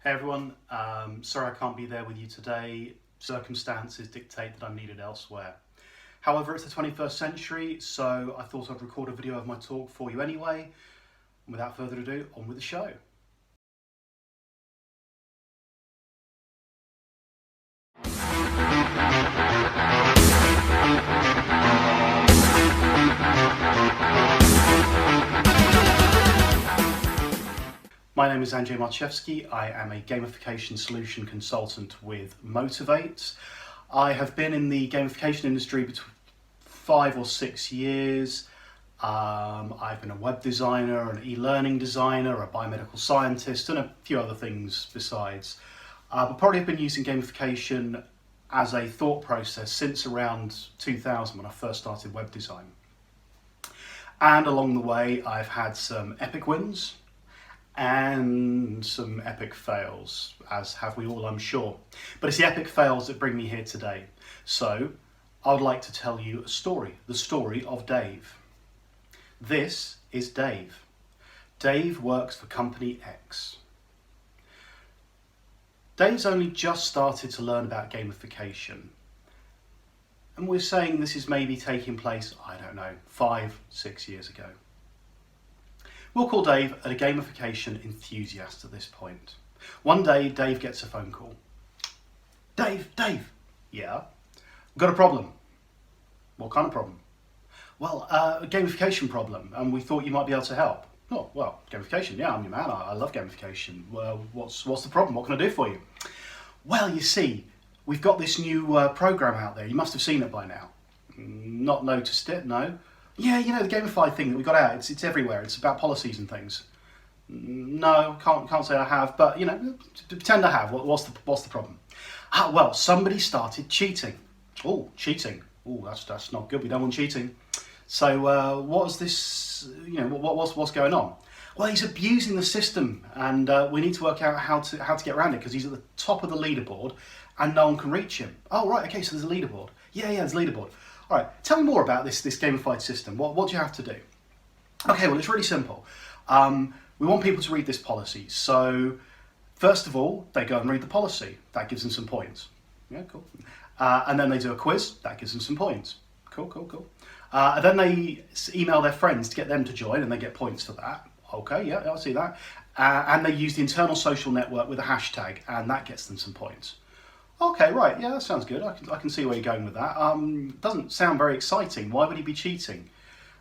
Hey everyone, sorry I can't be there with you today. Circumstances dictate that I'm needed elsewhere. However, it's the 21st century, so I thought I'd record a video of my talk for you anyway. And without further ado, on with the show. My name is Andrzej Marchewski. I am a gamification solution consultant with Motivate. I have been in the gamification industry between 5 or 6 years. I've been a web designer, an e-learning designer, a biomedical scientist, and a few other things besides. But probably have been using gamification as a thought process since around 2000 when I first started web design. And along the way, I've had some epic wins and some epic fails, as have we all, I'm sure. But it's the epic fails that bring me here today. So I would like to tell you a story, the story of Dave. This is Dave. Dave works for Company X. Dave's only just started to learn about gamification. And we're saying this is maybe taking place, I don't know, 5, 6 years ago. We'll call Dave a gamification enthusiast at this point. One day, Dave gets a phone call. Dave, yeah? Got a problem. What kind of problem? Well, a gamification problem, and we thought you might be able to help. Oh, well, gamification, yeah, I'm your man, I love gamification. Well, what's the problem? What can I do for you? Well, you see, we've got this new program out there. You must have seen it by now. Not noticed it, no. Yeah, you know, the gamified thing that we got out, it's everywhere. It's about policies and things. No, can't say I have, but, you know, pretend I have. What's the problem? Well, somebody started cheating. Oh, cheating. Oh, that's not good. We don't want cheating. So what's this, you know, what's going on? Well, he's abusing the system, and we need to work out how to get around it, because he's at the top of the leaderboard and no one can reach him. Oh, right, okay, so there's a leaderboard. Yeah, there's a leaderboard. All right, tell me more about this gamified system. What do you have to do? Okay, well, it's really simple. We want people to read this policy. So first of all, they go and read the policy. That gives them some points. Yeah, cool. And then they do a quiz. That gives them some points. Cool. And then they email their friends to get them to join, and they get points for that. Okay, yeah, I'll see that. And they use the internal social network with a hashtag, and that gets them some points. Okay, right, yeah, that sounds good. I can see where you're going with that. Doesn't sound very exciting. Why would he be cheating?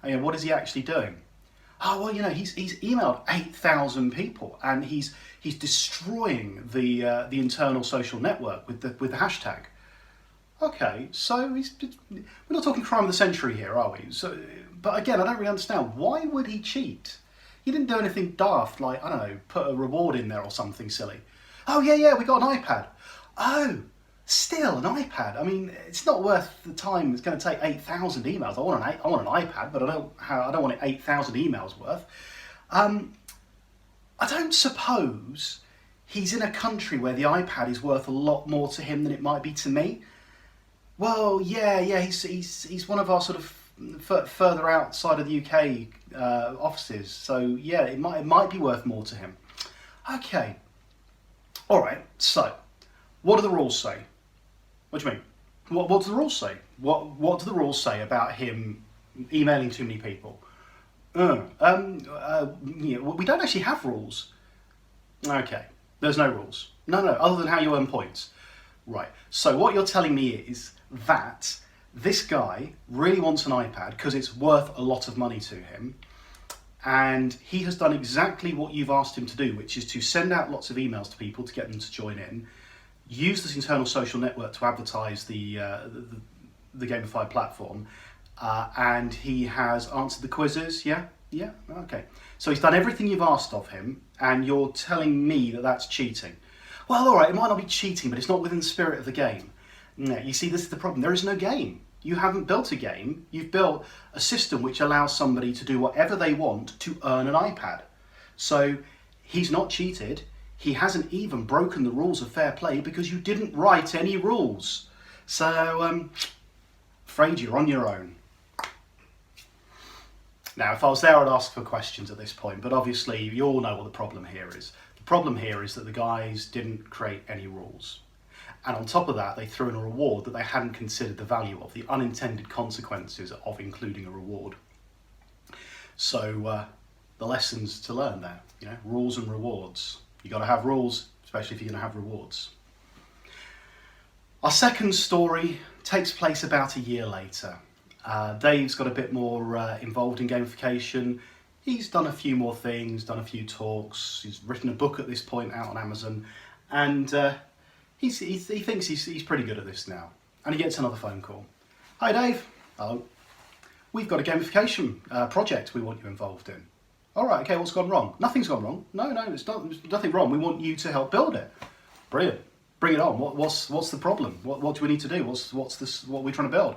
You know, what is he actually doing? Oh, well, you know, he's emailed 8,000 people, and he's destroying the internal social network with the hashtag. Okay, so we're not talking crime of the century here, are we? So, but again, I don't really understand. Why would he cheat? He didn't do anything daft, like, I don't know, put a reward in there or something silly. Oh, yeah, we got an iPad. Oh, still an iPad. I mean, it's not worth the time it's going to take 8,000 emails. I want an iPad, but I don't want 8,000 emails worth. I don't suppose he's in a country where the iPad is worth a lot more to him than it might be to me. Well, yeah, he's one of our sort of further outside of the UK offices. So yeah, it might be worth more to him. Okay, all right. So, what do the rules say? What do you mean? What do the rules say? What do the rules say about him emailing too many people? You know, we don't actually have rules. Okay, there's no rules. No, other than how you earn points. Right, so what you're telling me is that this guy really wants an iPad because it's worth a lot of money to him, and he has done exactly what you've asked him to do, which is to send out lots of emails to people to get them to join in, use this internal social network to advertise the gamified platform, and he has answered the quizzes. Yeah, okay. So he's done everything you've asked of him, and you're telling me that that's cheating. Well, all right, it might not be cheating, but it's not within the spirit of the game. No, you see, this is the problem. There is no game. You haven't built a game. You've built a system which allows somebody to do whatever they want to earn an iPad. So he's not cheated. He hasn't even broken the rules of fair play because you didn't write any rules. So, afraid you're on your own. Now, if I was there, I'd ask for questions at this point, but obviously you all know what the problem here is. The problem here is that the guys didn't create any rules. And on top of that, they threw in a reward that they hadn't considered the value of, the unintended consequences of including a reward. So the lessons to learn there, rules and rewards. You got to have rules, especially if you're going to have rewards. Our second story takes place about a year later. Dave's got a bit more involved in gamification. He's done a few more things, done a few talks. He's written a book at this point out on Amazon, and he thinks he's pretty good at this now. And he gets another phone call. Hi Dave. Hello. We've got a gamification project we want you involved in. All right, okay, what's gone wrong? Nothing's gone wrong. No, there's nothing wrong. We want you to help build it. Brilliant. Bring it on. What's the problem? What do we need to do? What are we trying to build?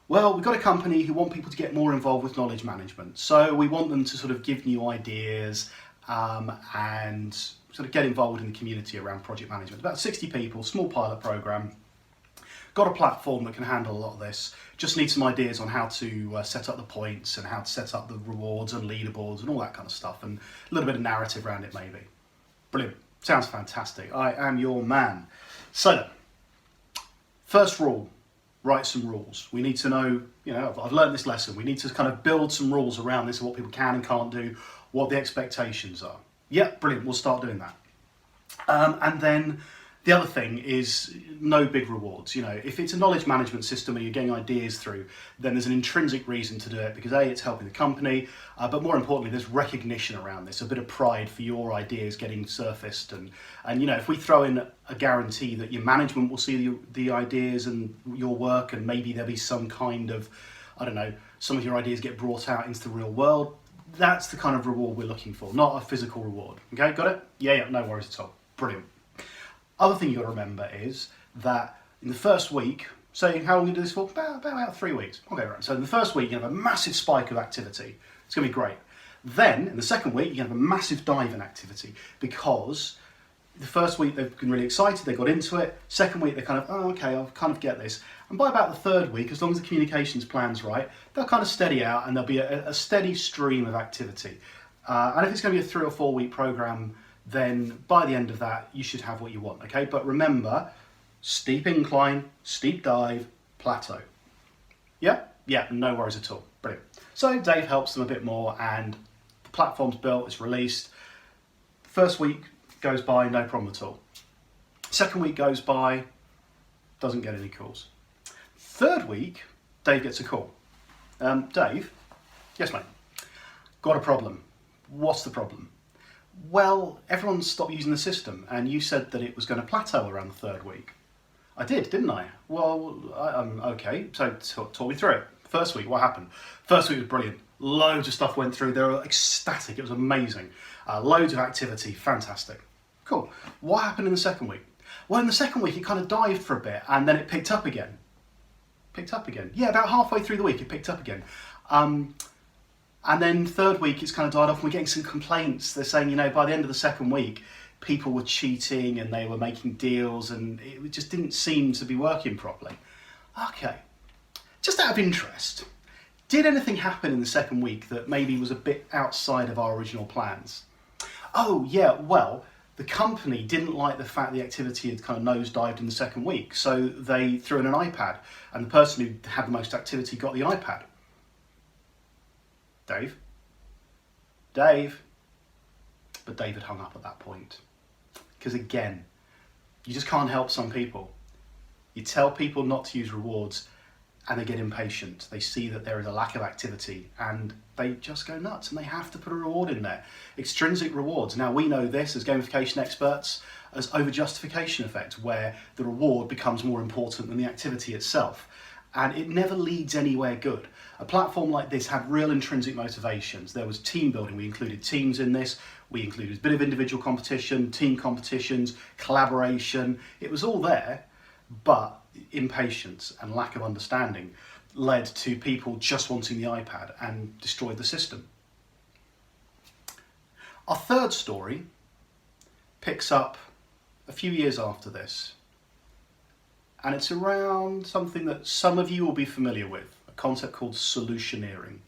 Well, we've got a company who want people to get more involved with knowledge management. So we want them to sort of give new ideas and sort of get involved in the community around project management. About 60 people, small pilot program. Got a platform that can handle a lot of this. Just need some ideas on how to set up the points and how to set up the rewards and leaderboards and all that kind of stuff, and a little bit of narrative around it maybe. Brilliant. Sounds fantastic. I am your man. So, first rule. Write some rules. We need to know, I've learned this lesson. We need to kind of build some rules around this, of what people can and can't do, what the expectations are. Yep, brilliant. We'll start doing that. And then the other thing is no big rewards. If it's a knowledge management system and you're getting ideas through, then there's an intrinsic reason to do it because A, it's helping the company, but more importantly, there's recognition around this, a bit of pride for your ideas getting surfaced. And if we throw in a guarantee that your management will see the ideas and your work, and maybe there'll be some kind of, some of your ideas get brought out into the real world, that's the kind of reward we're looking for, not a physical reward. Okay, got it? Yeah, no worries at all. Brilliant. Other thing you've got to remember is that in the first week, so how long are you do this for? About 3 weeks. Okay, right. So in the first week, you have a massive spike of activity. It's going to be great. Then in the second week, you have a massive dive in activity because the first week they've been really excited, they got into it. Second week, they're kind of, oh, okay, I'll kind of get this. And by about the third week, as long as the communications plan's right, they'll kind of steady out and there'll be a steady stream of activity. And if it's going to be a 3 or 4 week program, then by the end of that, you should have what you want, okay? But remember, steep incline, steep dive, plateau. Yeah, no worries at all. Brilliant. So Dave helps them a bit more and the platform's built, it's released. First week goes by, no problem at all. Second week goes by, doesn't get any calls. Third week, Dave gets a call. Dave? Yes, mate. Got a problem. What's the problem? Well, everyone stopped using the system and you said that it was going to plateau around the third week. I did, didn't I? Well, okay, so talk me through it. First week, what happened? First week was brilliant. Loads of stuff went through. They were ecstatic. It was amazing. Loads of activity. Fantastic. Cool. What happened in the second week? Well, in the second week, it kind of dived for a bit and then it picked up again. Yeah, about halfway through the week, it picked up again. And then third week, it's kind of died off and we're getting some complaints. They're saying, by the end of the second week, people were cheating and they were making deals and it just didn't seem to be working properly. Okay, just out of interest, did anything happen in the second week that maybe was a bit outside of our original plans? Oh yeah, well, the company didn't like the fact the activity had kind of nosedived in the second week, so they threw in an iPad and the person who had the most activity got the iPad. Dave. But David hung up at that point. Because again, you just can't help some people. You tell people not to use rewards and they get impatient. They see that there is a lack of activity and they just go nuts and they have to put a reward in there. Extrinsic rewards. Now we know this as gamification experts as over-justification effect, where the reward becomes more important than the activity itself. And it never leads anywhere good. A platform like this had real intrinsic motivations. There was team building. We included teams in this. We included a bit of individual competition, team competitions, collaboration. It was all there, but impatience and lack of understanding led to people just wanting the iPad and destroyed the system. Our third story picks up a few years after this. And it's around something that some of you will be familiar with, a concept called solutioneering.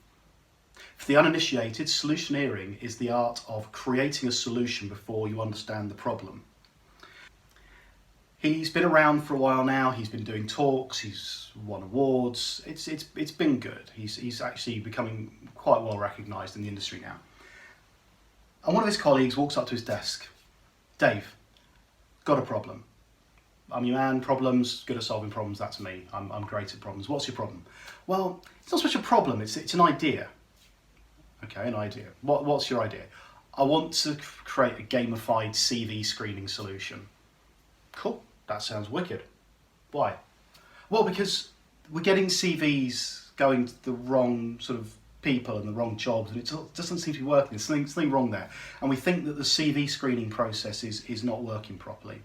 For the uninitiated, solutioneering is the art of creating a solution before you understand the problem. He's been around for a while now, he's been doing talks, he's won awards, it's been good. He's actually becoming quite well recognised in the industry now. And one of his colleagues walks up to his desk. Dave, got a problem. I'm your man, problems, good at solving problems, that's me. I'm great at problems. What's your problem? Well, it's not so much a problem, it's an idea. Okay, an idea. What's your idea? I want to create a gamified CV screening solution. Cool, that sounds wicked. Why? Well, because we're getting CVs going to the wrong sort of people and the wrong jobs, and it doesn't seem to be working. There's something wrong there. And we think that the CV screening process is not working properly.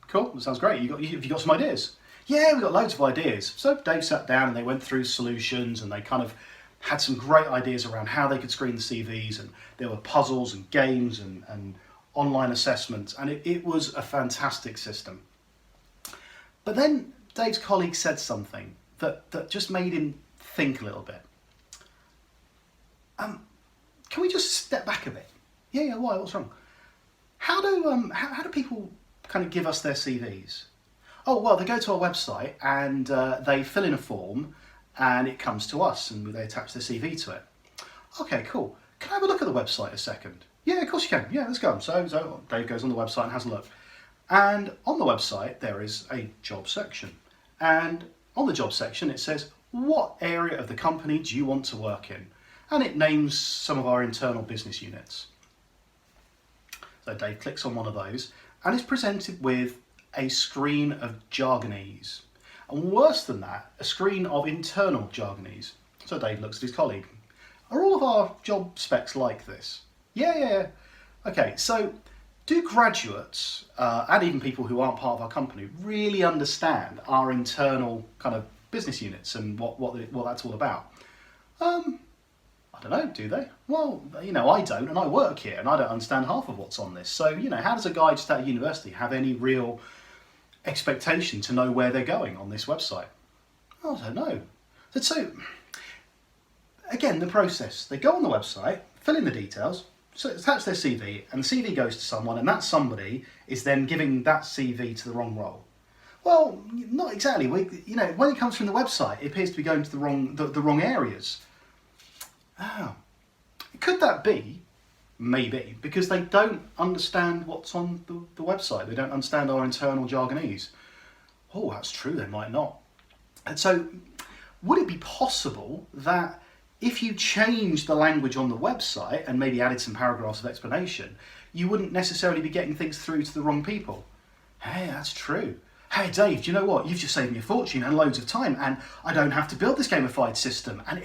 Cool, that sounds great. Have you got some ideas? Yeah, we've got loads of ideas. So Dave sat down and they went through solutions, and they kind of had some great ideas around how they could screen the CVs, and there were puzzles and games and online assessments, and it was a fantastic system. But then Dave's colleague said something that just made him think a little bit. Can we just step back a bit? Yeah, why? What's wrong? How do people kind of give us their CVs? Oh, well, they go to our website and they fill in a form and it comes to us and they attach their CV to it. Okay, cool. Can I have a look at the website a second? Yeah, of course you can. Yeah, let's go. So Dave goes on the website and has a look. And on the website, there is a job section. And on the job section, it says, what area of the company do you want to work in? And it names some of our internal business units. So Dave clicks on one of those and is presented with a screen of jargonese. And worse than that, a screen of internal jargonese. So Dave looks at his colleague. Are all of our job specs like this? Yeah. Okay, so do graduates, and even people who aren't part of our company, really understand our internal kind of business units and what that's all about? I don't know, do they? Well, I don't, and I work here, and I don't understand half of what's on this. So, how does a guy just out of university have any real expectation to know where they're going on this website? I don't know. So, again, the process. They go on the website, fill in the details, so attach their CV, and the CV goes to someone, and that somebody is then giving that CV to the wrong role. Well, not exactly. When it comes from the website, it appears to be going to the wrong areas. Oh, could that be? Maybe, because they don't understand what's on the website. They don't understand our internal jargonese. Oh, that's true, they might not. And so, would it be possible that if you changed the language on the website and maybe added some paragraphs of explanation, you wouldn't necessarily be getting things through to the wrong people? Hey, that's true. Hey Dave, do you know what? You've just saved me a fortune and loads of time, and I don't have to build this gamified system. And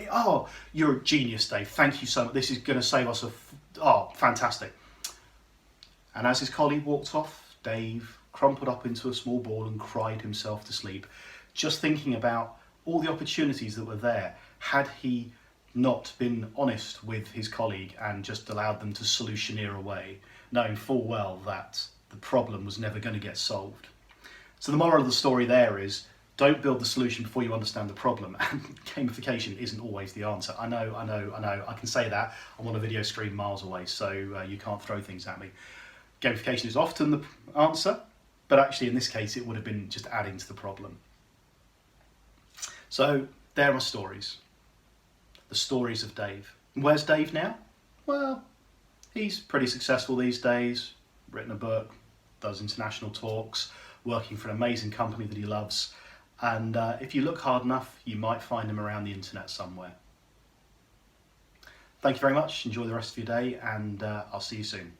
you're a genius, Dave. Thank you so much. This is going to save us fantastic. And as his colleague walked off, Dave crumpled up into a small ball and cried himself to sleep, just thinking about all the opportunities that were there had he not been honest with his colleague and just allowed them to solutioneer away, knowing full well that the problem was never going to get solved. So the moral of the story there is, don't build the solution before you understand the problem, and gamification isn't always the answer. I know, I can say that. I'm on a video screen miles away, so you can't throw things at me. Gamification is often the answer, but actually in this case it would have been just adding to the problem. So there are stories. The stories of Dave. Where's Dave now? Well, he's pretty successful these days, written a book, does international talks, working for an amazing company that he loves, and if you look hard enough, you might find him around the internet somewhere. Thank you very much, enjoy the rest of your day, and I'll see you soon.